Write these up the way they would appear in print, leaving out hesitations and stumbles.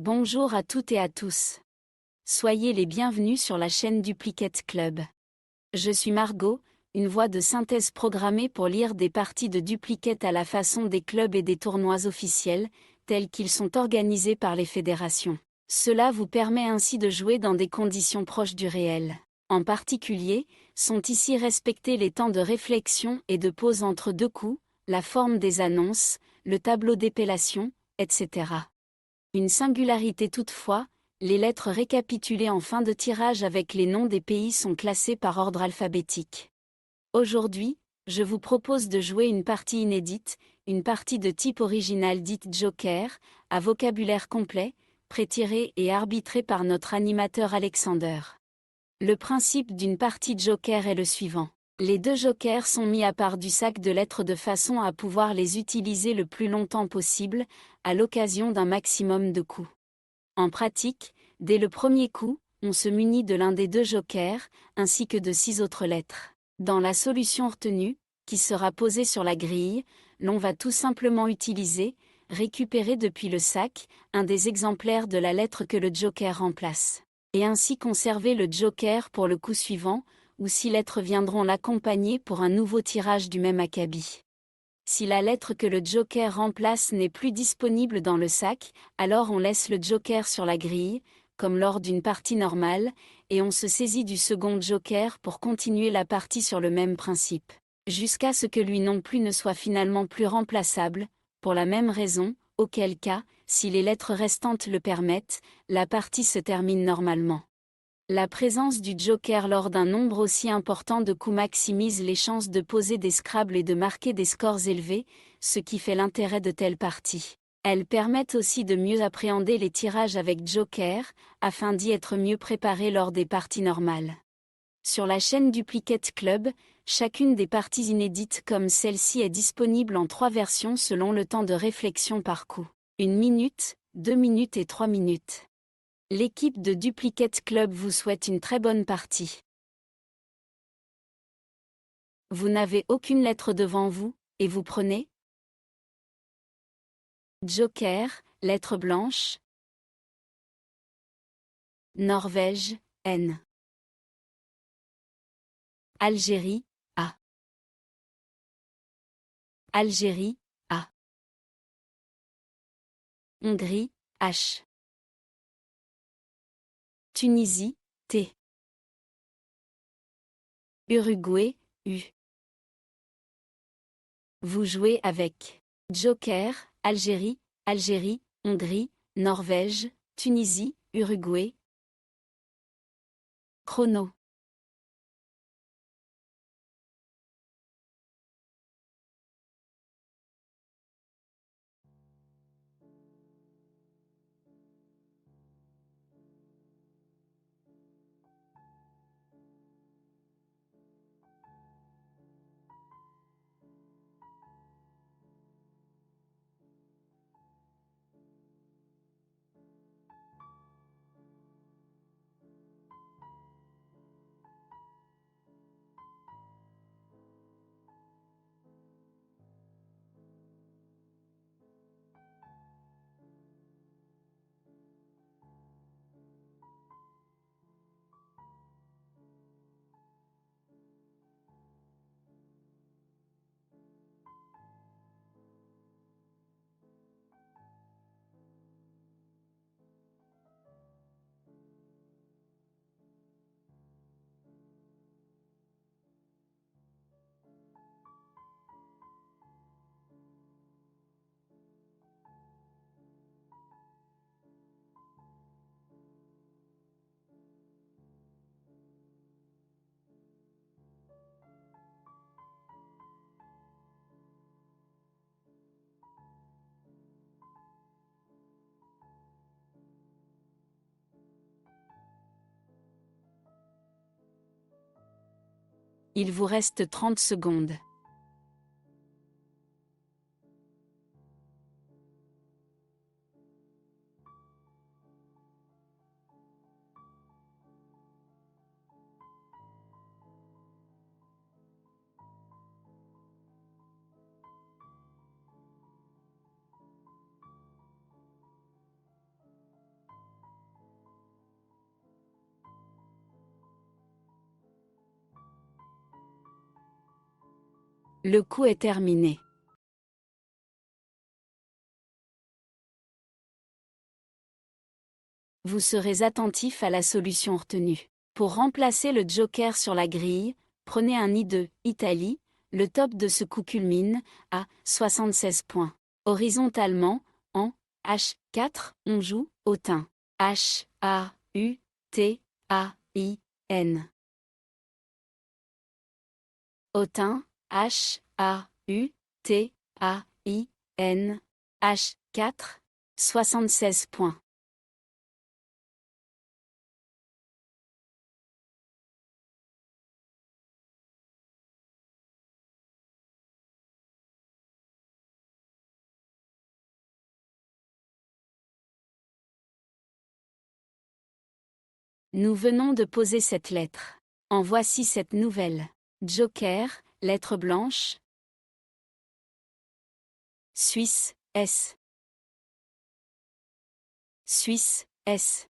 Bonjour à toutes et à tous. Soyez les bienvenus sur la chaîne Duplicate Club. Je suis Margot, une voix de synthèse programmée pour lire des parties de Duplicate à la façon des clubs et des tournois officiels, tels qu'ils sont organisés par les fédérations. Cela vous permet ainsi de jouer dans des conditions proches du réel. En particulier, sont ici respectés les temps de réflexion et de pause entre deux coups, la forme des annonces, le tableau d'épellation, etc. Une singularité toutefois, les lettres récapitulées en fin de tirage avec les noms des pays sont classées par ordre alphabétique. Aujourd'hui, je vous propose de jouer une partie inédite, une partie de type original dite Joker, à vocabulaire complet, pré-tiré et arbitré par notre animateur Alexander. Le principe d'une partie Joker est le suivant. Les deux jokers sont mis à part du sac de lettres de façon à pouvoir les utiliser le plus longtemps possible, à l'occasion d'un maximum de coups. En pratique, dès le premier coup, on se munit de l'un des deux jokers, ainsi que de 6 autres lettres. Dans la solution retenue, qui sera posée sur la grille, l'on va tout simplement utiliser, récupérer depuis le sac, un des exemplaires de la lettre que le joker remplace. Et ainsi conserver le joker pour le coup suivant, ou 6 lettres viendront l'accompagner pour un nouveau tirage du même acabit. Si la lettre que le joker remplace n'est plus disponible dans le sac, alors on laisse le joker sur la grille, comme lors d'une partie normale, et on se saisit du second joker pour continuer la partie sur le même principe, jusqu'à ce que lui non plus ne soit finalement plus remplaçable, pour la même raison, auquel cas, si les lettres restantes le permettent, la partie se termine normalement. La présence du joker lors d'un nombre aussi important de coups maximise les chances de poser des Scrabble et de marquer des scores élevés, ce qui fait l'intérêt de telles parties. Elles permettent aussi de mieux appréhender les tirages avec joker, afin d'y être mieux préparé lors des parties normales. Sur la chaîne Duplicate Club, chacune des parties inédites comme celle-ci est disponible en 3 versions selon le temps de réflexion par coup. 1 minute, 2 minutes et 3 minutes. L'équipe de Duplicate Club vous souhaite une très bonne partie. Vous n'avez aucune lettre devant vous, et vous prenez Joker, lettre blanche. Norvège, N. Algérie, A. Algérie, A. Hongrie, H. Tunisie, T. Uruguay, U. Vous jouez avec Joker, Algérie, Algérie, Hongrie, Norvège, Tunisie, Uruguay. Chrono. Il vous reste 30 secondes. Le coup est terminé. Vous serez attentif à la solution retenue. Pour remplacer le joker sur la grille, prenez un nid de Italie. Le top de ce coup culmine à 76 points. Horizontalement, en H4, on joue Autun. H-A-U-T-A-I-N. Autun, H-A-U-T-A-I-N. H4, 76 points. Nous venons de poser cette lettre. En voici cette nouvelle. Joker, lettre blanche. Suisse, S. Suisse, S.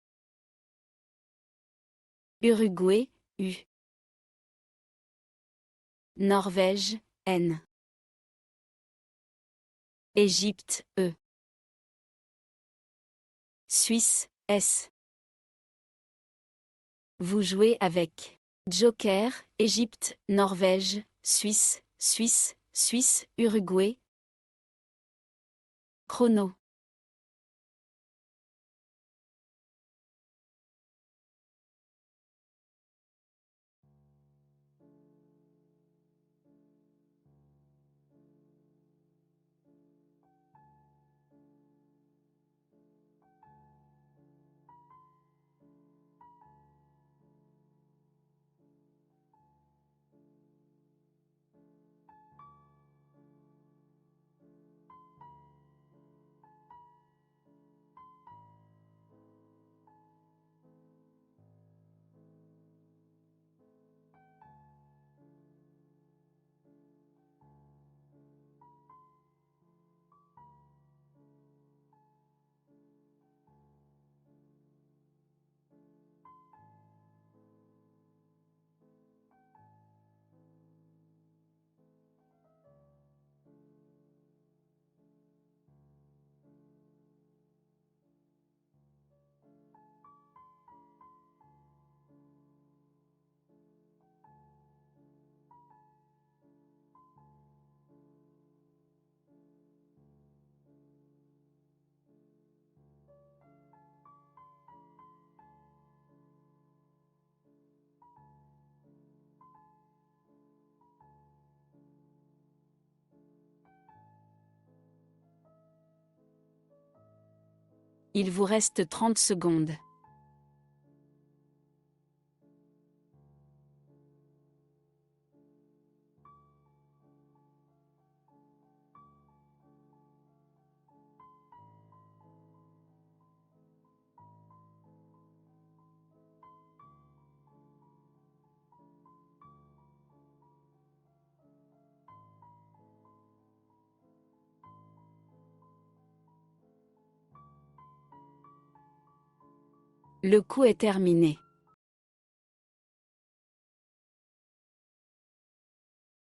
Uruguay, U. Norvège, N. Égypte, E. Suisse, S. Vous jouez avec Joker, Égypte, Norvège, Suisse, Suisse, Suisse, Uruguay. Chrono. Il vous reste 30 secondes. Le coup est terminé.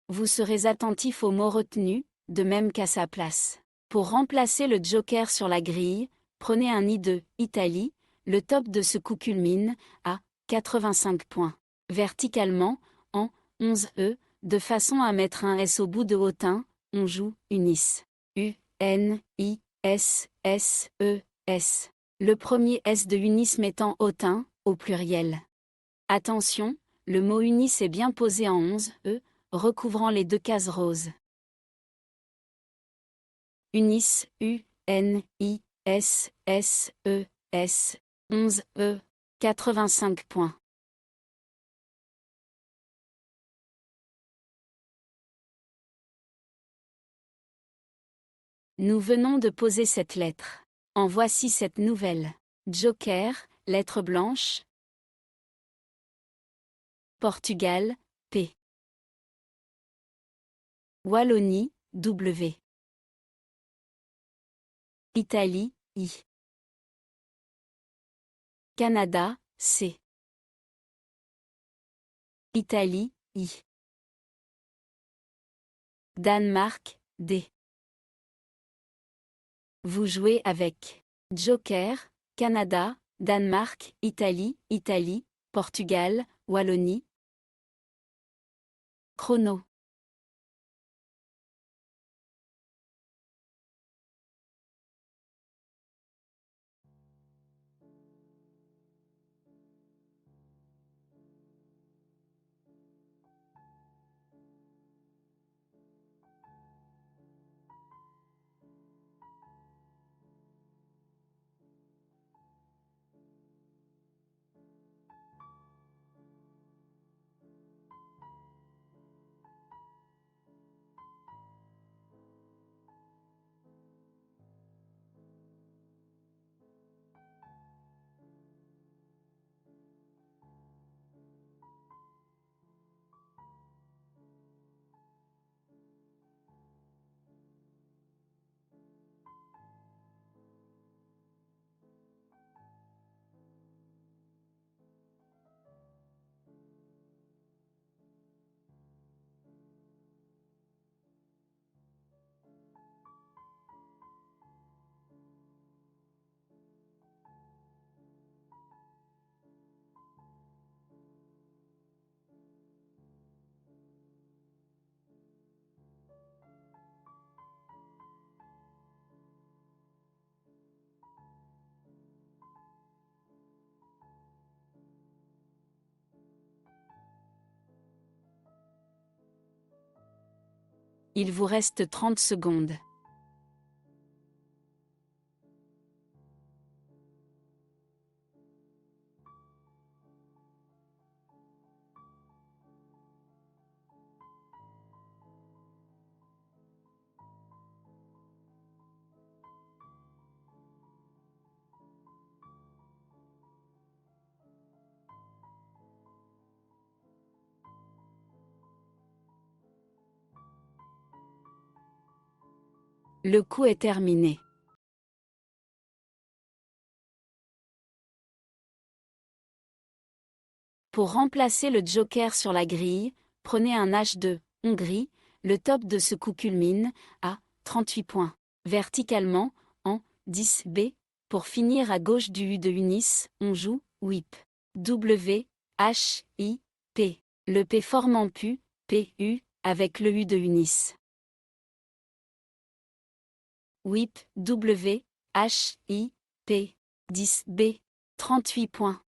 Vous serez attentif aux mots retenus, de même qu'à sa place. Pour remplacer le joker sur la grille, prenez un nid de Italie. Le top de ce coup culmine à 85 points. Verticalement, en 11E, de façon à mettre un S au bout de Autun, on joue Unis. U-N-I-S-S-E-S. Le premier S de Unis mettant Autun, au pluriel. Attention, le mot Unis est bien posé en 11E, recouvrant les deux cases roses. Unis, U-N-I-S-S-E-S, 11E, 85 points. Nous venons de poser cette lettre. En voici cette nouvelle. Joker, lettre blanche. Portugal, P. Wallonie, W. Italie, I. Canada, C. Italie, I. Danemark, D. Vous jouez avec Joker, Canada, Danemark, Italie, Italie, Portugal, Wallonie. Chrono. Il vous reste 30 secondes. Le coup est terminé. Pour remplacer le joker sur la grille, prenez un H de Hongrie. Le top de ce coup culmine à 38 points. Verticalement, en 10B. Pour finir à gauche du U de Unis, on joue whip. W, H, I, P. Le P formant pu, P, U, avec le U de Unis. Whip, W, H, I, P. 10B. 38 points.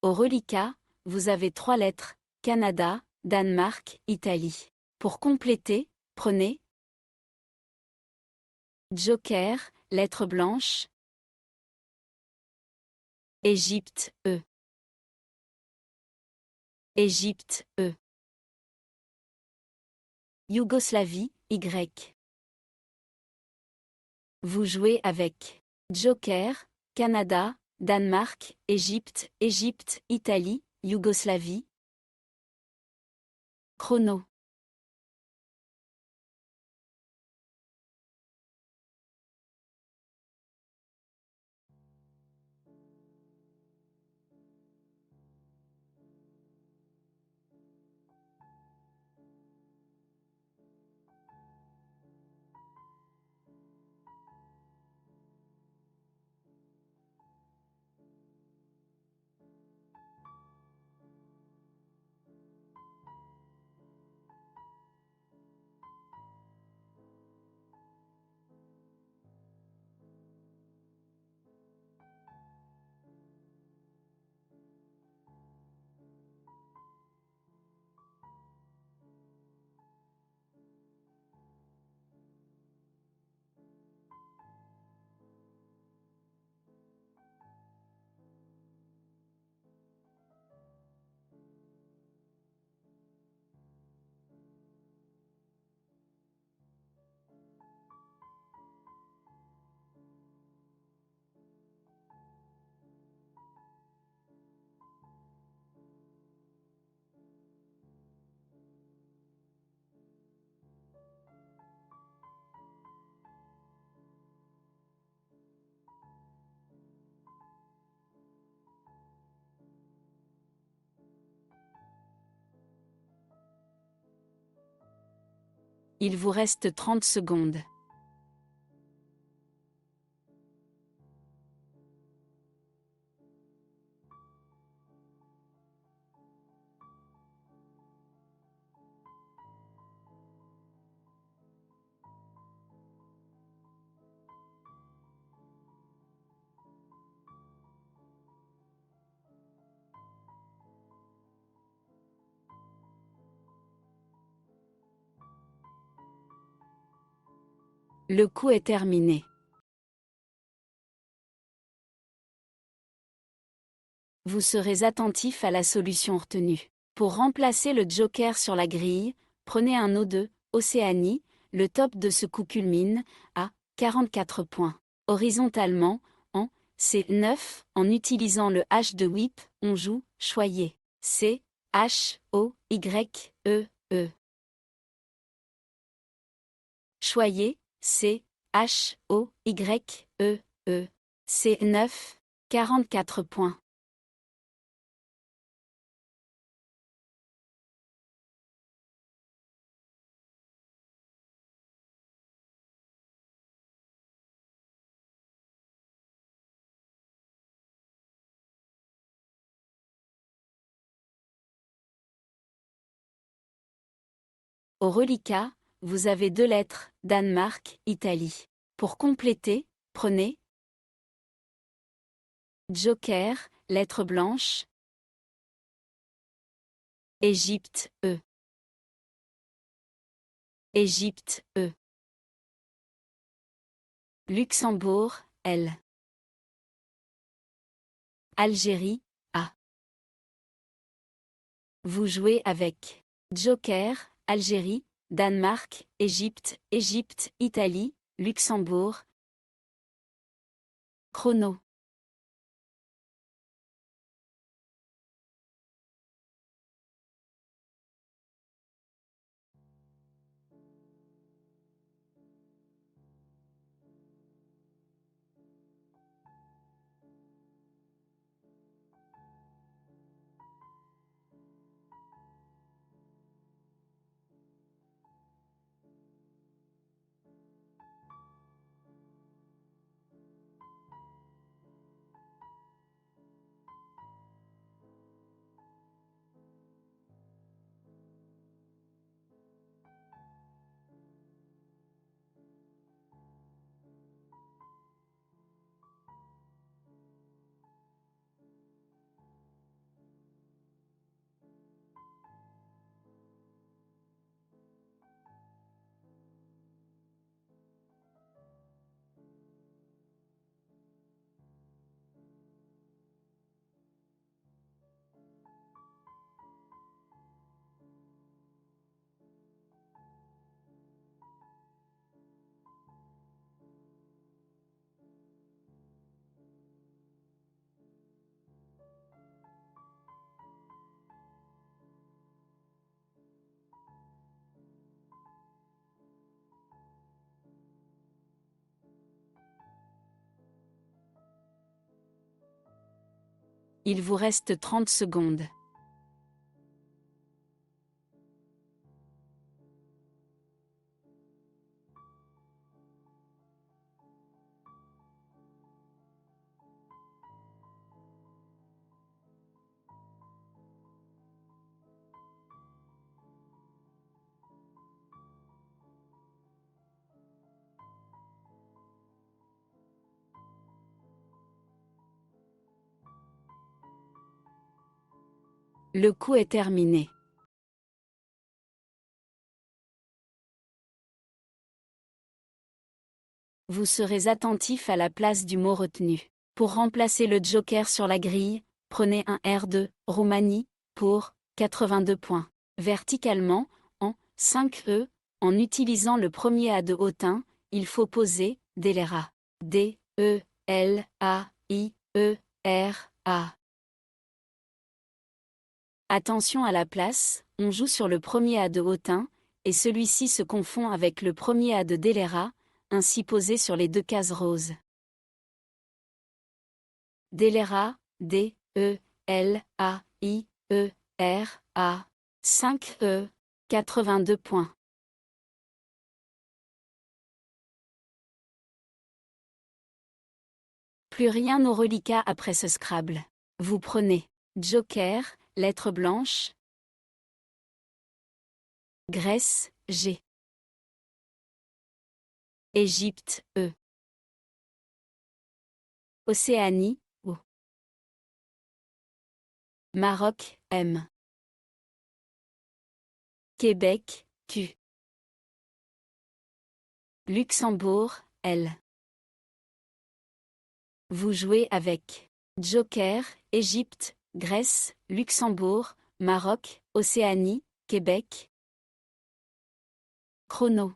Au reliquat, vous avez 3 lettres, Canada, Danemark, Italie. Pour compléter, prenez Joker, lettre blanche, Égypte, E. Égypte, E. Yougoslavie, Y. Vous jouez avec Joker, Canada, Danemark, Égypte, Égypte, Italie, Yougoslavie. Chrono. Il vous reste 30 secondes. Le coup est terminé. Vous serez attentif à la solution retenue. Pour remplacer le joker sur la grille, prenez un O2, Océanie, le top de ce coup culmine, à 44 points. Horizontalement, en C9, en utilisant le H de whip, on joue, choyez. C, H, O, Y, E, E. Choyez, C, H, O, Y, E, E. C9, 44 points. Au reliquat, vous avez 2 lettres, Danemark, Italie. Pour compléter, prenez Joker, lettre blanche, Égypte, E. Égypte, E. Luxembourg, L. Algérie, A. Vous jouez avec Joker, Algérie, Danemark, Égypte, Égypte, Italie, Luxembourg. Chrono. Il vous reste 30 secondes. Le coup est terminé. Vous serez attentif à la place du mot retenu. Pour remplacer le joker sur la grille, prenez un R2, Roumanie, pour 82 points. Verticalement, en 5E, en utilisant le premier A de Autun, il faut poser Delera. D, E, L, A, I, E, R, A. Attention à la place, on joue sur le premier A de Autun, et celui-ci se confond avec le premier A de Delera, ainsi posé sur les 2 cases roses. Delera, D, E, L, A, I, E, R, A. 5E, 82 points. Plus rien au reliquat après ce Scrabble. Vous prenez Joker, lettre blanche. Grèce, G. Égypte, E. Océanie, O. Maroc, M. Québec, Q. Luxembourg, L. Vous jouez avec Joker, Égypte, Grèce, Luxembourg, Maroc, Océanie, Québec. Chrono.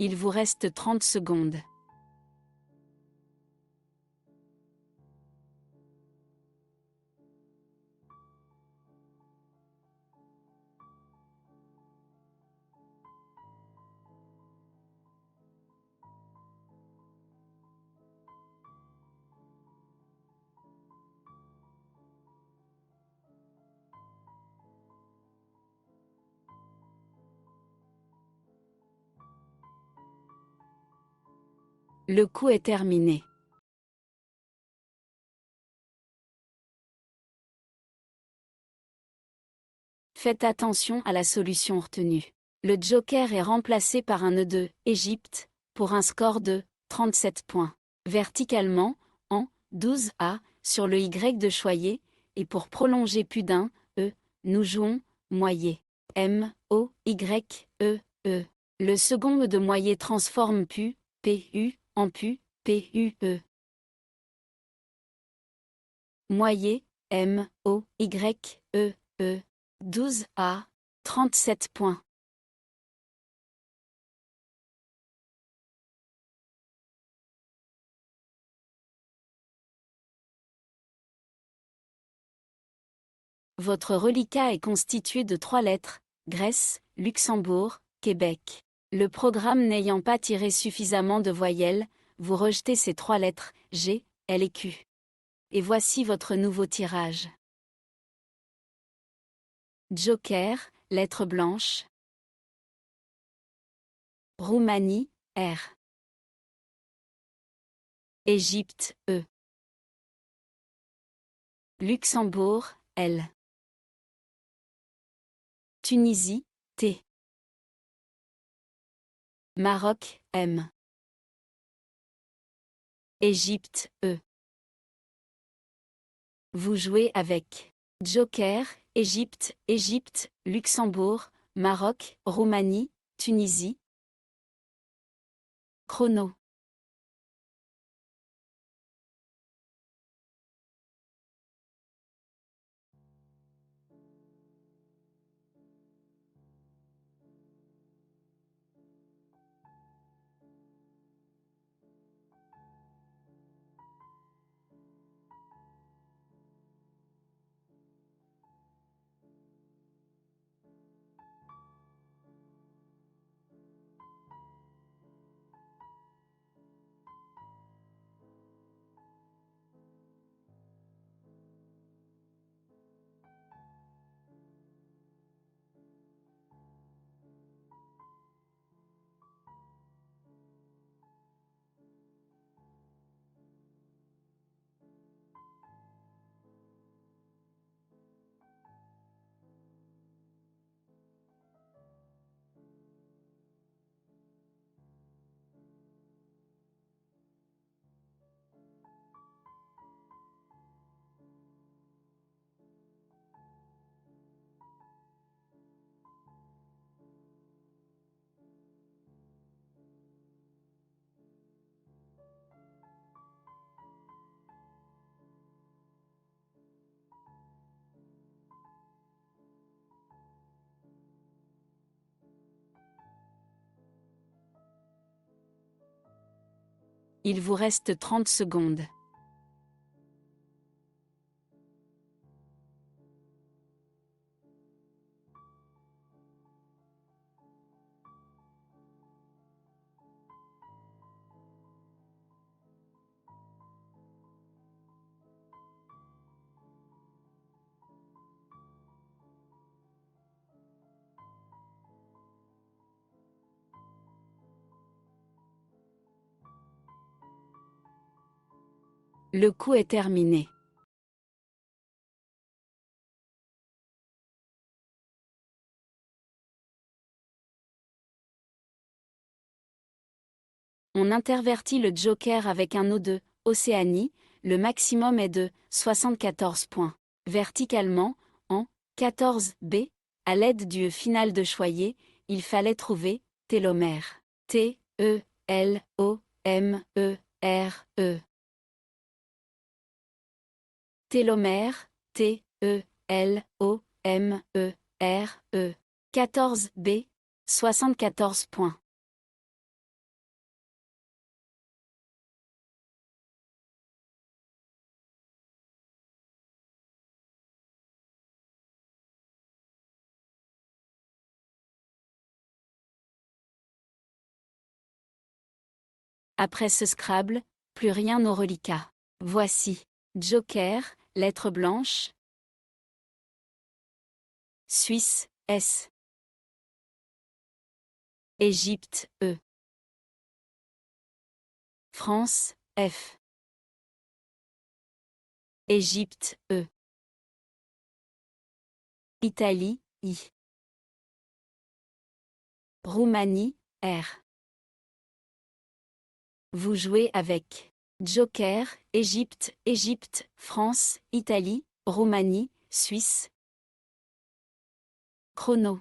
Il vous reste 30 secondes. Le coup est terminé. Faites attention à la solution retenue. Le joker est remplacé par un nœud de Égypte, pour un score de 37 points. Verticalement, en 12A, sur le Y de choyer, et pour prolonger plus d'un E, nous jouons moyer. M, O, Y, E, E. Le second E de moyer transforme pu, PU, en pu, PUE. Moyer, M, O, Y, E, E. 12A, 37 points. Votre reliquat est constitué de 3 lettres, Grèce, Luxembourg, Québec. Le programme n'ayant pas tiré suffisamment de voyelles, vous rejetez ces 3 lettres, G, L et Q. Et voici votre nouveau tirage. Joker, lettre blanche. Roumanie, R. Égypte, E. Luxembourg, L. Tunisie, T. Maroc, M. Égypte, E. Vous jouez avec Joker, Égypte, Égypte, Luxembourg, Maroc, Roumanie, Tunisie. Chrono. Il vous reste 30 secondes. Le coup est terminé. On intervertit le joker avec un O2, Océanie, le maximum est de 74 points. Verticalement, en 14B, à l'aide du E final de choyer, il fallait trouver télomère. T-E-L-O-M-E-R-E. Télomère, T-E-L-O-M-E-R-E. 14B, 74 points. Après ce Scrabble, plus rien au reliquat. Voici. Joker, lettre blanche. Suisse, S. Égypte, E. France, F. Égypte, E. Italie, I. Roumanie, R. Vous jouez avec Joker, Égypte, Égypte, France, Italie, Roumanie, Suisse. Chrono.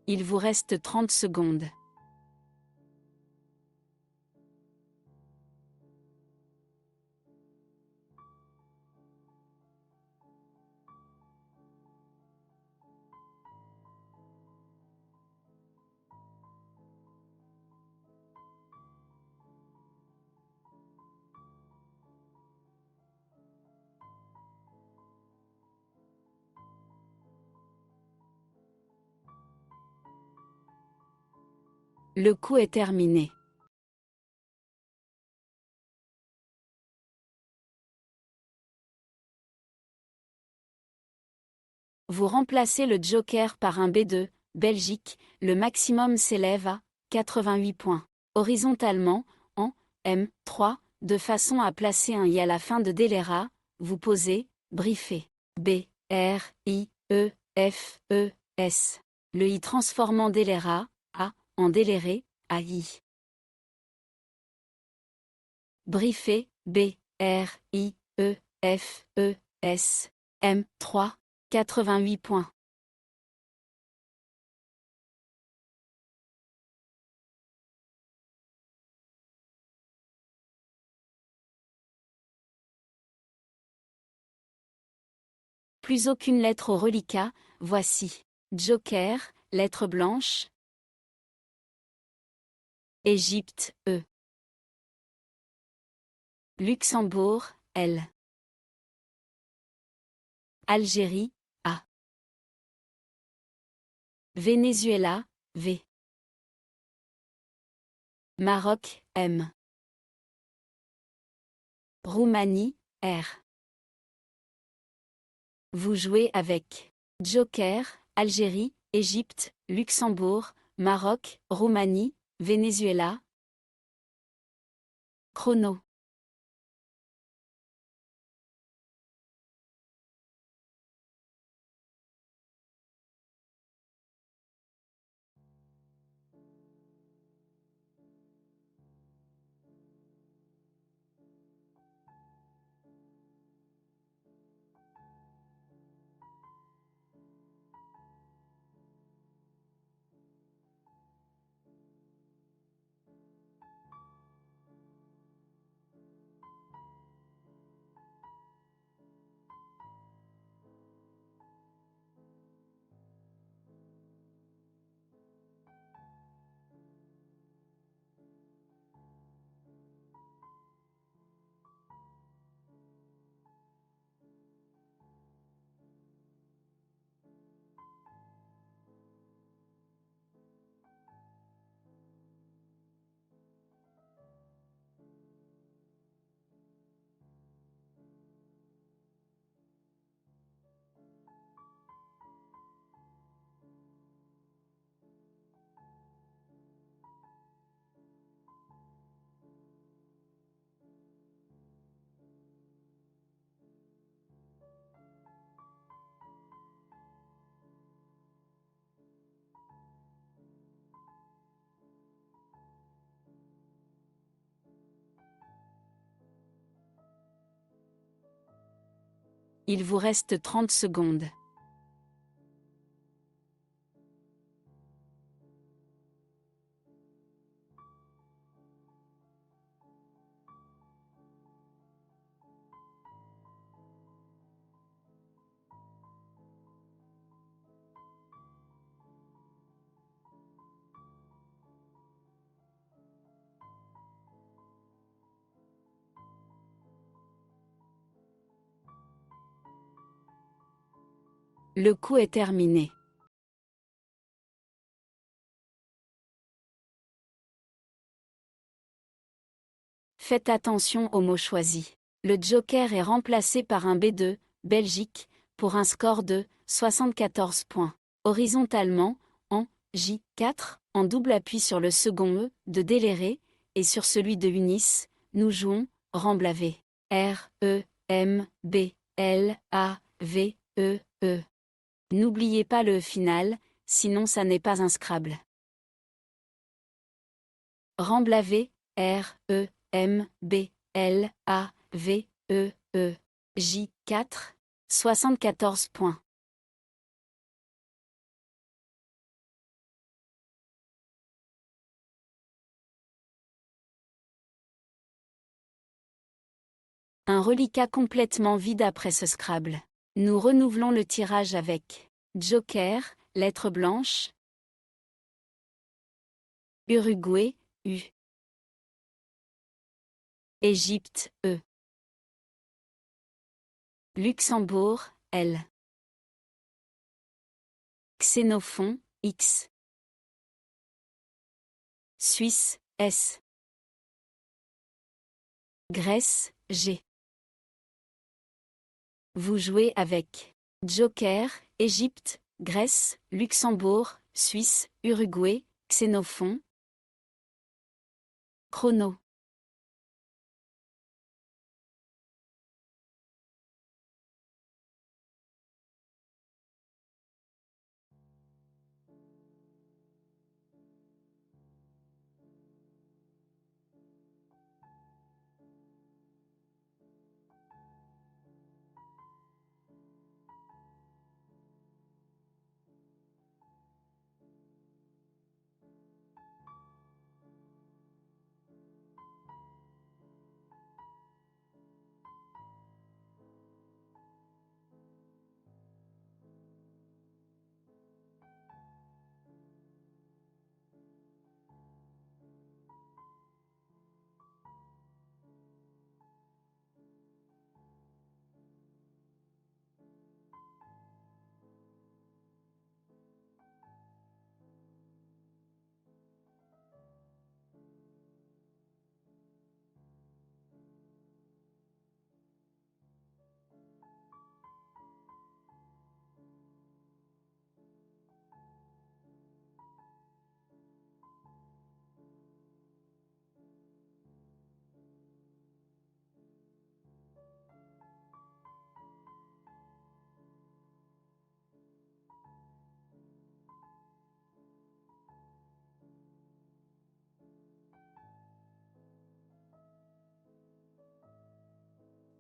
Il vous reste 30 secondes. Le coup est terminé. Vous remplacez le joker par un B2, Belgique, le maximum s'élève à 88 points. Horizontalement, en M3, de façon à placer un I à la fin de Délera, vous posez, briefer. B, R, I, E, F, E, S. Le I transformant Délera, A, en déléré, AI. Briefer, B, R, I, E, F, E, S. M3, 88 points. Plus aucune lettre au reliquat, voici. Joker, lettre blanche. Égypte, E. Luxembourg, L. Algérie, A. Venezuela, V. Maroc, M. Roumanie, R. Vous jouez avec Joker, Algérie, Égypte, Luxembourg, Maroc, Roumanie, Venezuela. Chrono. Il vous reste 30 secondes. Le coup est terminé. Faites attention aux mots choisis. Le joker est remplacé par un B2, Belgique, pour un score de 74 points. Horizontalement, en J4, en double appui sur le second E de Déléré, et sur celui de Unis, nous jouons Remblavé. R, E, M, B, L, A, V, E, E. N'oubliez pas le E final, sinon ça n'est pas un Scrabble. Remblavé, R, E, M, B, L, A, V, E, E. J4, 74 points. Un reliquat complètement vide après ce Scrabble. Nous renouvelons le tirage avec Joker, lettre blanche. Uruguay, U. Égypte, E. Luxembourg, L. Xénophon, X. Suisse, S. Grèce, G. Vous jouez avec Joker, Égypte, Grèce, Luxembourg, Suisse, Uruguay, Xénophon. Chrono.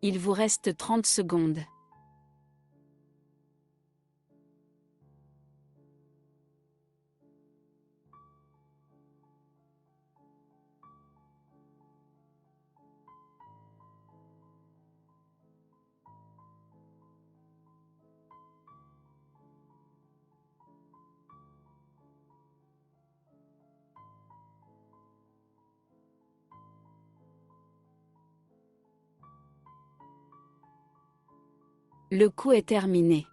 Il vous reste 30 secondes. Le coup est terminé.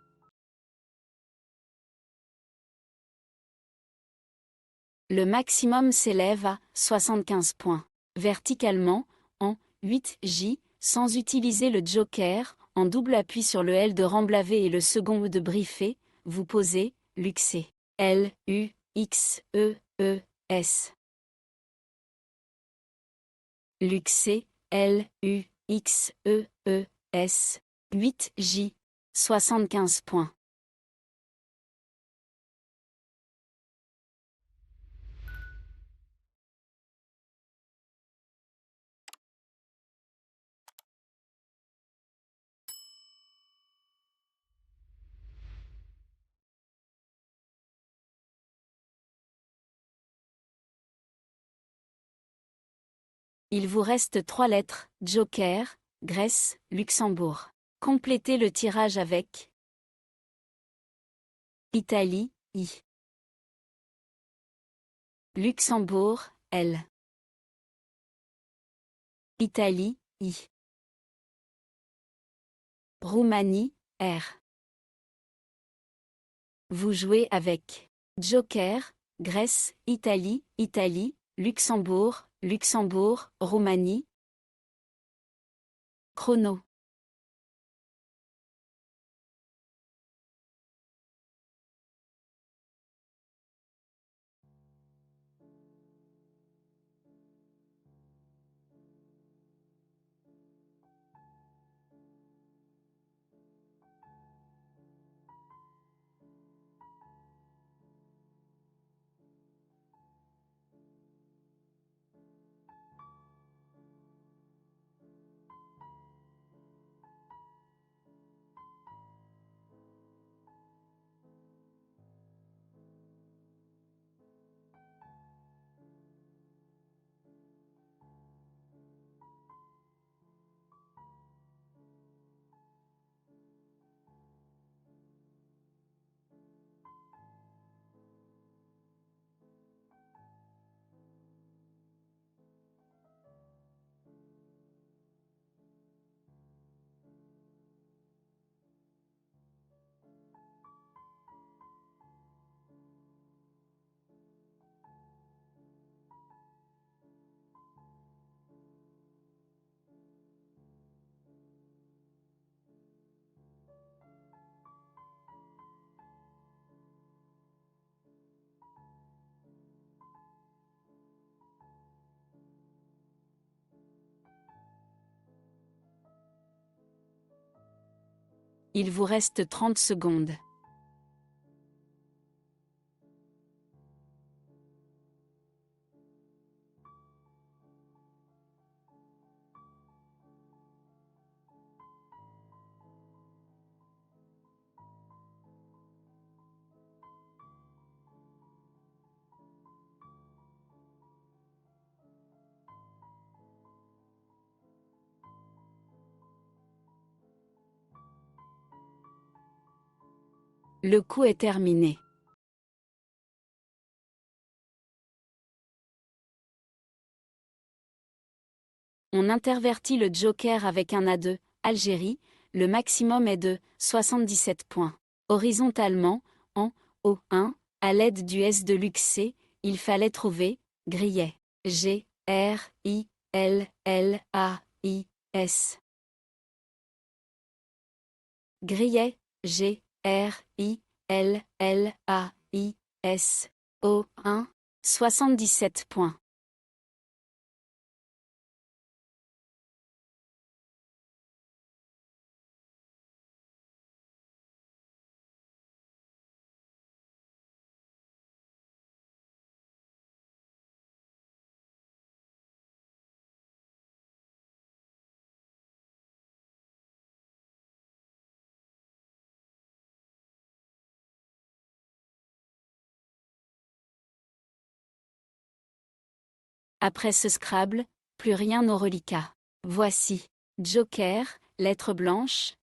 Le maximum s'élève à 75 points. Verticalement, en 8J, sans utiliser le joker, en double appui sur le L de remblavé et le second E de briefé, vous posez luxé. L, U, X, E, E, S. Luxé, L, U, X, E, E, S. 8J. 75 points. Il vous reste 3 lettres, Joker, Grèce, Luxembourg. Complétez le tirage avec Italie, I. Luxembourg, L. Italie, I. Roumanie, R. Vous jouez avec Joker, Grèce, Italie, Italie, Luxembourg, Luxembourg, Roumanie. Chrono. Il vous reste 30 secondes. Le coup est terminé. On intervertit le joker avec un A2, Algérie, le maximum est de 77 points. Horizontalement, en O1, à l'aide du S de luxé, il fallait trouver Grillet. G, R, I, L, L, A, I, S. Grillet, G, R, I, L, L, A, I, S. O1, 77 points. Après ce Scrabble, plus rien au reliquat. Voici. Joker, lettre blanche.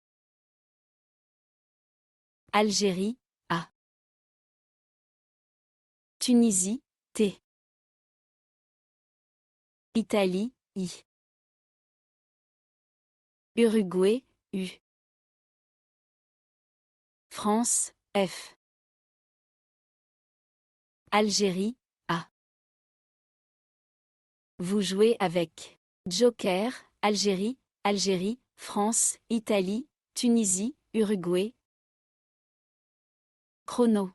Algérie, A. Tunisie, T. Italie, I. Uruguay, U. France, F. Algérie, A. Vous jouez avec Joker, Algérie, Algérie, France, Italie, Tunisie, Uruguay. Chrono.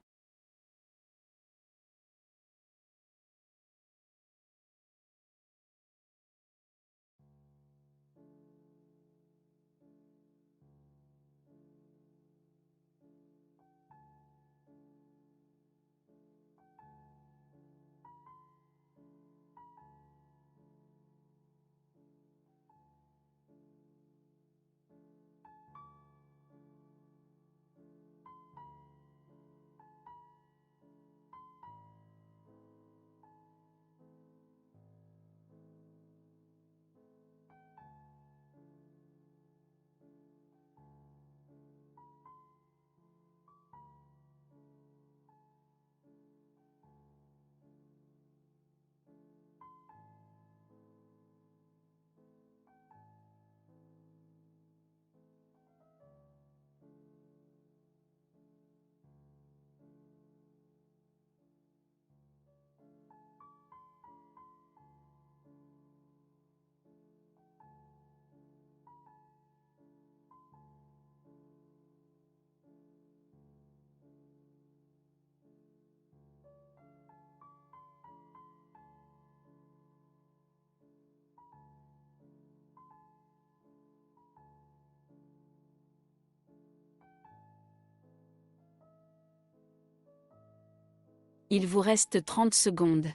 Il vous reste 30 secondes.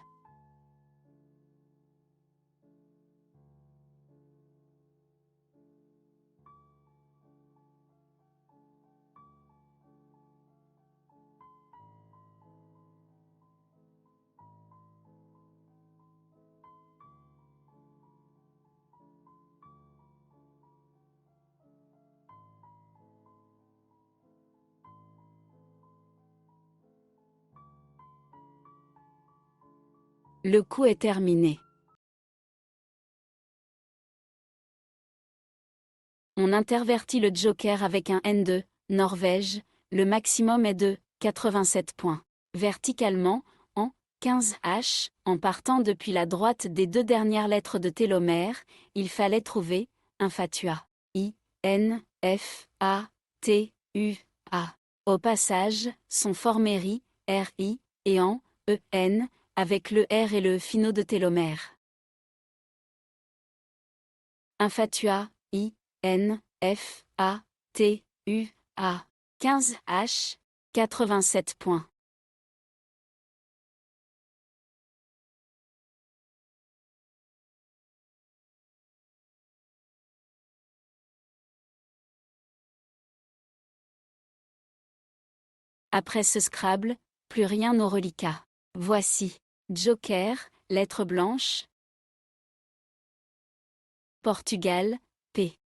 Le coup est terminé. On intervertit le joker avec un N2, Norvège, le maximum est de 87 points. Verticalement, en 15H, en partant depuis la droite des deux dernières lettres de télomère, il fallait trouver un fatua. I, N, F, A, T, U, A. Au passage, sont formés RI, RI, et en E, N, avec le R et le finaux de télomère. Un fatua, I, N, F, A, T, U, A. 15H, 87 points. Après ce Scrabble, plus rien au reliquat. Voici. Joker, lettre blanche. Portugal, P.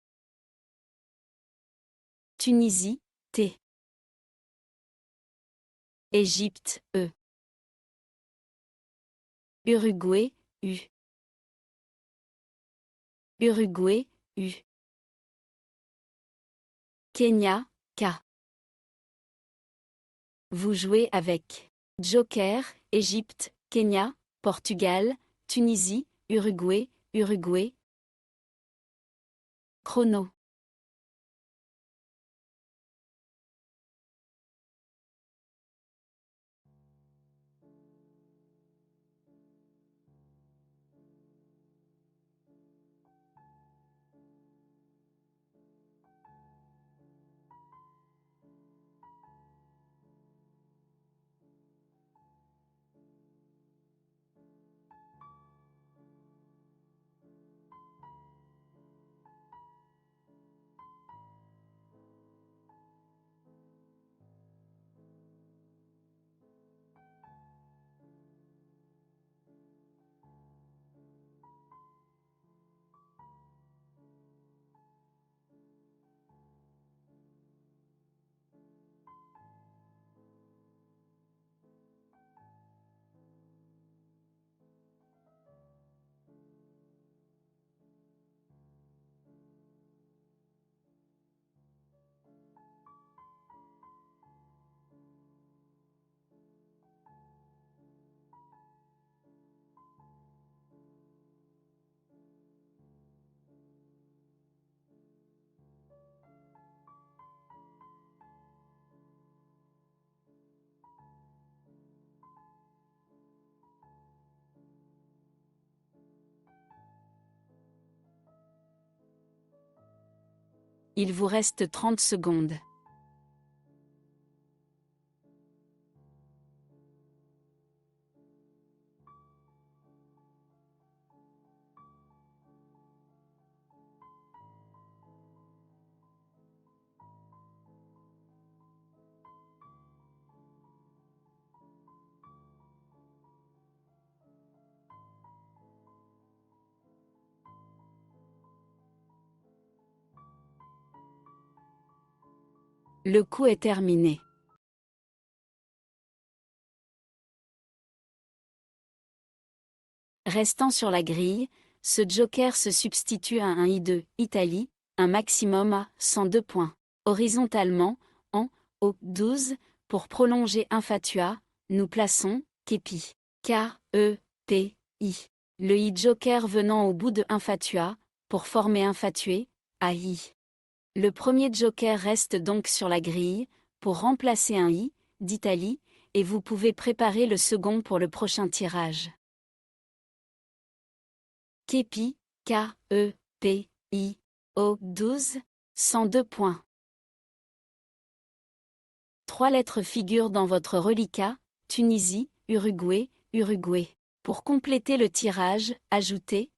Tunisie, T. Égypte, E. Uruguay, U. Uruguay, U. Kenya, K. Vous jouez avec Joker, Égypte, Kenya, Portugal, Tunisie, Uruguay, Uruguay. Chrono. Il vous reste 30 secondes. Le coup est terminé. Restant sur la grille, ce joker se substitue à un I2, Italie, un maximum à 102 points. Horizontalement, en au 12, pour prolonger Infatua, nous plaçons Kepi. K-E-P-I. Le I joker venant au bout de Infatua, pour former Infatué, AI. Le premier joker reste donc sur la grille, pour remplacer un I, d'Italie, et vous pouvez préparer le second pour le prochain tirage. Kepi, K-E-P-I, au 12, 102 points. 3 lettres figurent dans votre reliquat, Tunisie, Uruguay, Uruguay. Pour compléter le tirage, ajoutez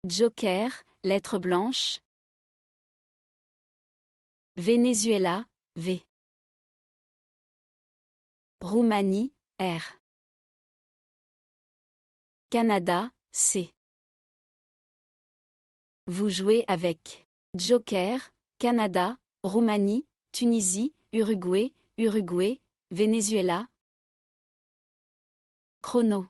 Joker, lettre blanche. Venezuela, V. Roumanie, R. Canada, C. Vous jouez avec Joker, Canada, Roumanie, Tunisie, Uruguay, Uruguay, Venezuela. Chrono.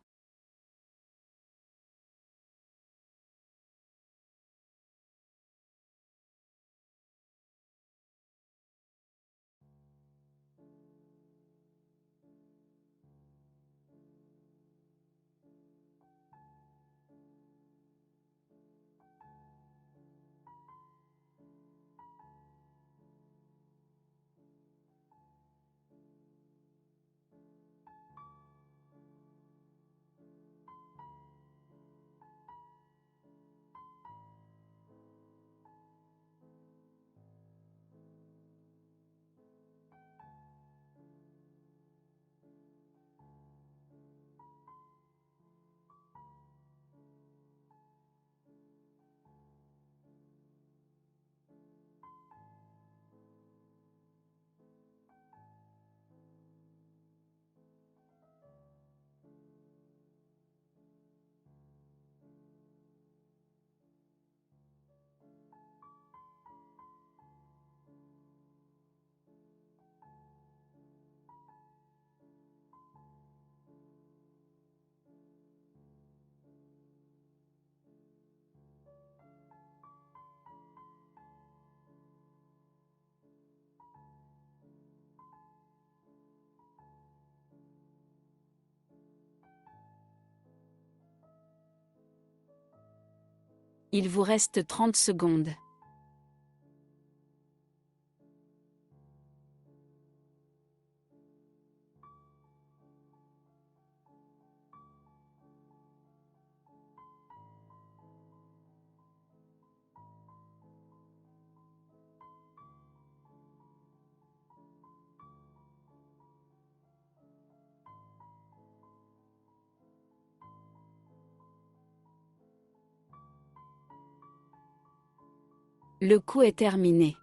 Il vous reste 30 secondes. Le coup est terminé.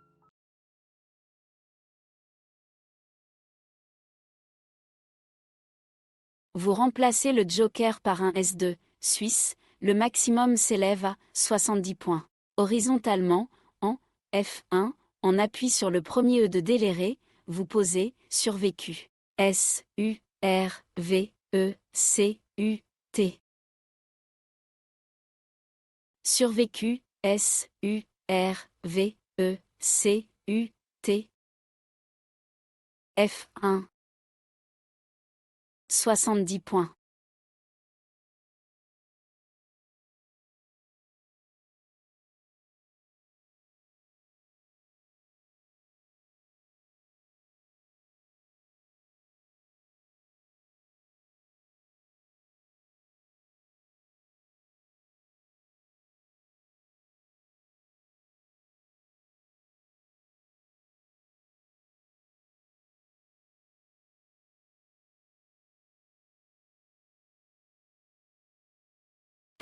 Vous remplacez le joker par un S2, suisse, le maximum s'élève à 70 points. Horizontalement, en F1, en appui sur le premier E de déléré, vous posez survécu. S-U-R-V-E-C-U-T. Survécu, S-U-R-V-E-C-U-T. F1. 70 points.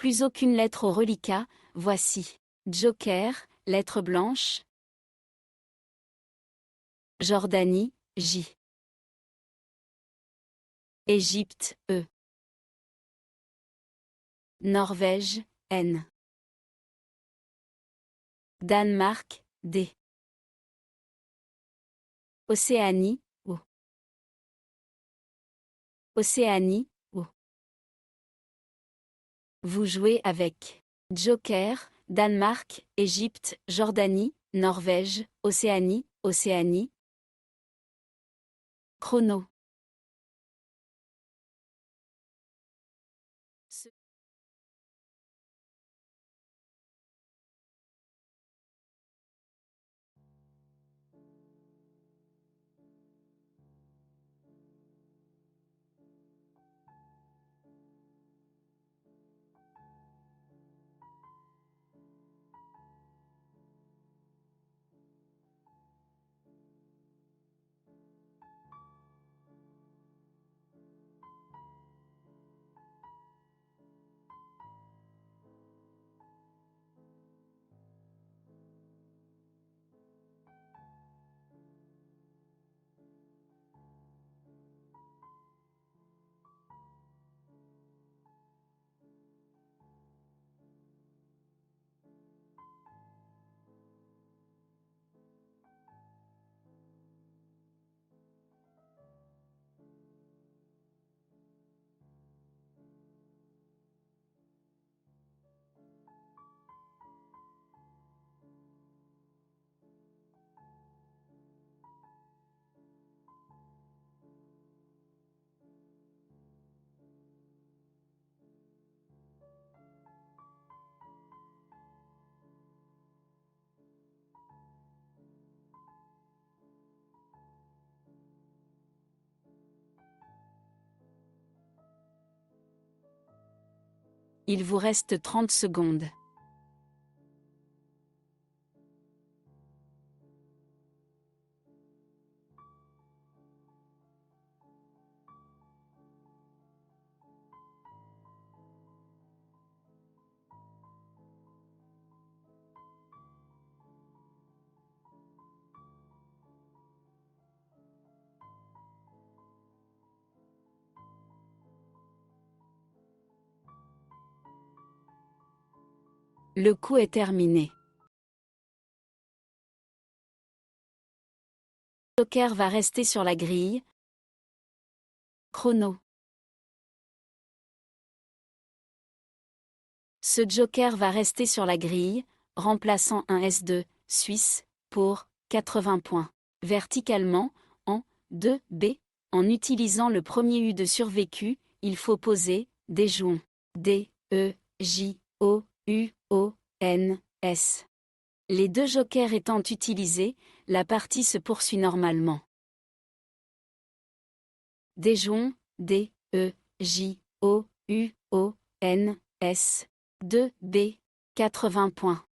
Plus aucune lettre au reliquat, voici. Joker, lettre blanche. Jordanie, J. Égypte, E. Norvège, N. Danemark, D. Océanie, O. Océanie, O. Vous jouez avec Joker, Danemark, Égypte, Jordanie, Norvège, Océanie, Océanie. Chrono. Il vous reste 30 secondes. Le coup est terminé. Le joker va rester sur la grille. Chrono. Ce joker va rester sur la grille, remplaçant un S2 suisse pour 80 points. Verticalement, en 2B, en utilisant le premier U de survécu, il faut poser des jouons. D, E, J, O, U, O, N, S. Les deux jokers étant utilisés, la partie se poursuit normalement. Des jouons, D, E, J, O, U, O, N, S. 2B, 80 points.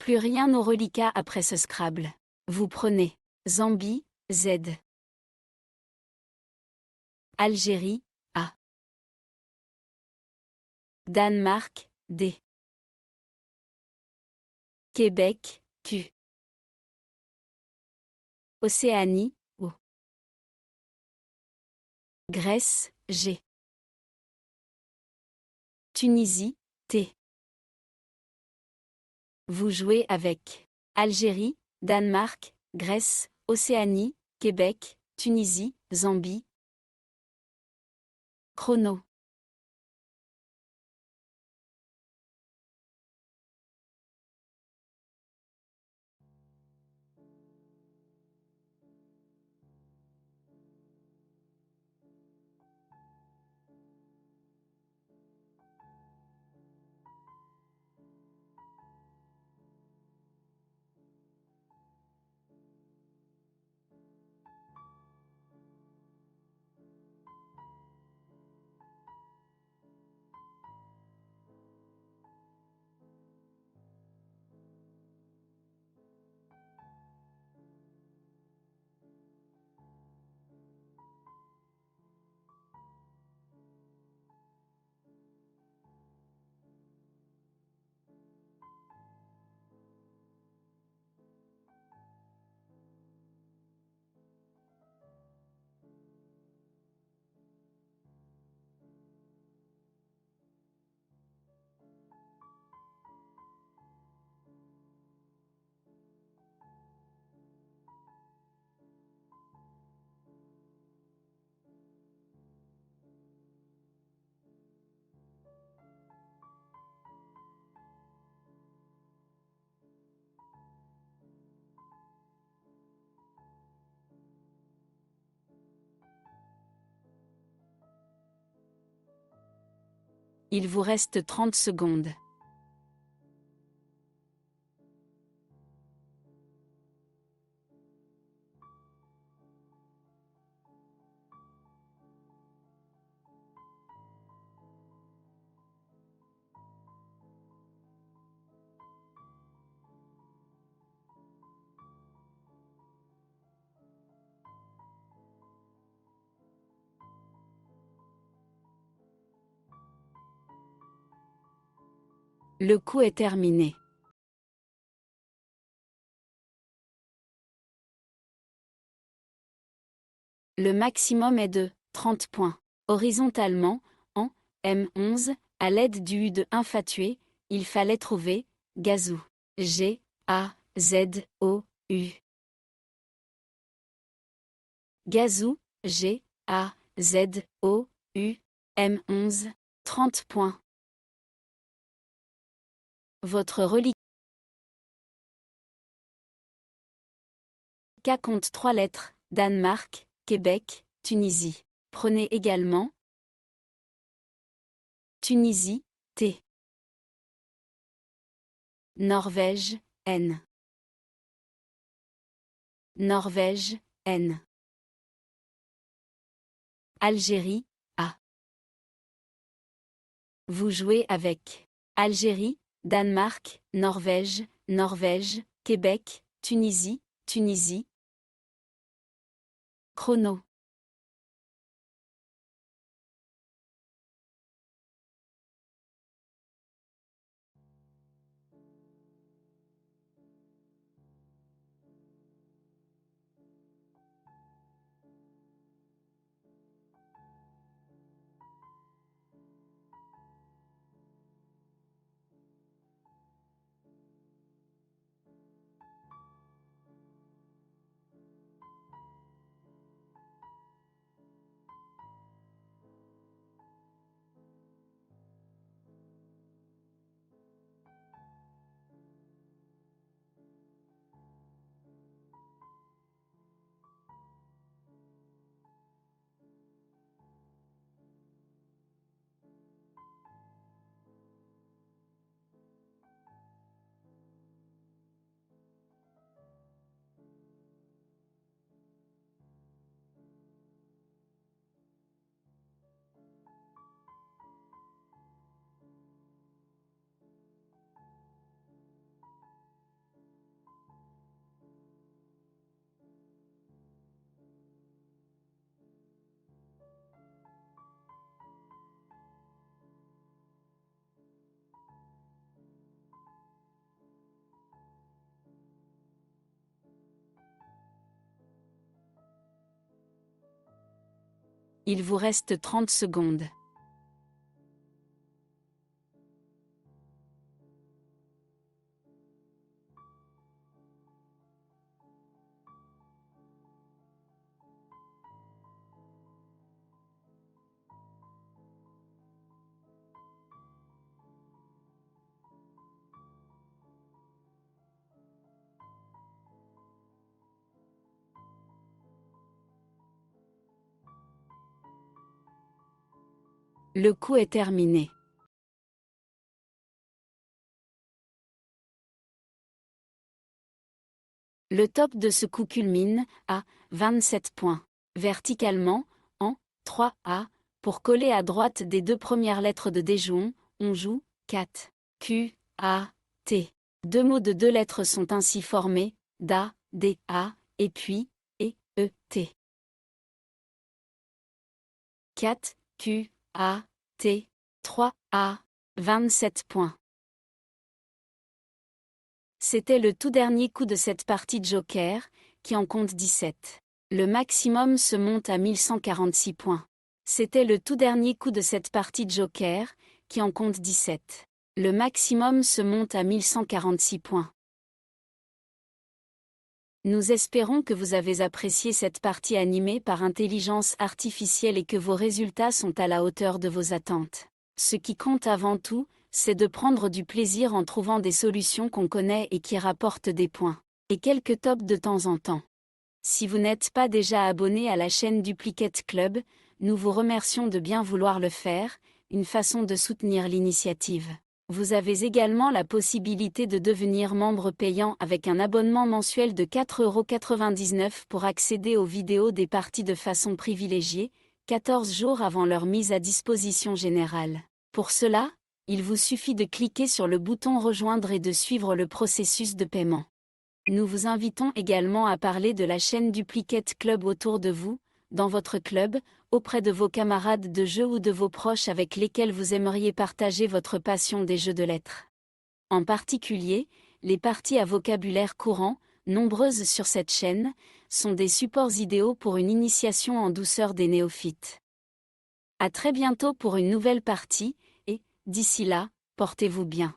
Plus rien au reliquat après ce Scrabble. Vous prenez Zambie, Z. Algérie, A. Danemark, D. Québec, Q. Océanie, O. Grèce, G. Tunisie, T. Vous jouez avec Algérie, Danemark, Grèce, Océanie, Québec, Tunisie, Zambie. Chrono. Il vous reste 30 secondes. Le coup est terminé. Le maximum est de 30 points. Horizontalement, en M11, à l'aide du U de infatué, il fallait trouver Gazou. G, A, Z, O, U. Gazou, G, A, Z, O, U, M11, 30 points. Votre reliquat compte 3 lettres, Danemark, Québec, Tunisie. Prenez également Tunisie, T. Norvège, N. Norvège, N. Algérie, A. Vous jouez avec Algérie, Danemark, Norvège, Norvège, Québec, Tunisie, Tunisie. Chrono. Il vous reste 30 secondes. Le coup est terminé. Le top de ce coup culmine à 27 points. Verticalement, en 3A, pour coller à droite des 2 premières lettres de déjouon, on joue 4. Q, A, T. 2 mots de 2 lettres sont ainsi formés, DA, D, A, et puis, E, T. 4, Q, A, T, 3, A, 27 points. C'était le tout dernier coup de cette partie de Joker, qui en compte 17. Le maximum se monte à 1146 points. C'était le tout dernier coup de cette partie de Joker, qui en compte 17. Le maximum se monte à 1146 points. Nous espérons que vous avez apprécié cette partie animée par intelligence artificielle et que vos résultats sont à la hauteur de vos attentes. Ce qui compte avant tout, c'est de prendre du plaisir en trouvant des solutions qu'on connaît et qui rapportent des points. Et quelques tops de temps en temps. Si vous n'êtes pas déjà abonné à la chaîne Duplicate Club, nous vous remercions de bien vouloir le faire, une façon de soutenir l'initiative. Vous avez également la possibilité de devenir membre payant avec un abonnement mensuel de 4,99 € pour accéder aux vidéos des parties de façon privilégiée, 14 jours avant leur mise à disposition générale. Pour cela, il vous suffit de cliquer sur le bouton Rejoindre et de suivre le processus de paiement. Nous vous invitons également à parler de la chaîne Duplicate Club autour de vous, dans votre club, auprès de vos camarades de jeu ou de vos proches avec lesquels vous aimeriez partager votre passion des jeux de lettres. En particulier, les parties à vocabulaire courant, nombreuses sur cette chaîne, sont des supports idéaux pour une initiation en douceur des néophytes. À très bientôt pour une nouvelle partie, et, d'ici là, portez-vous bien.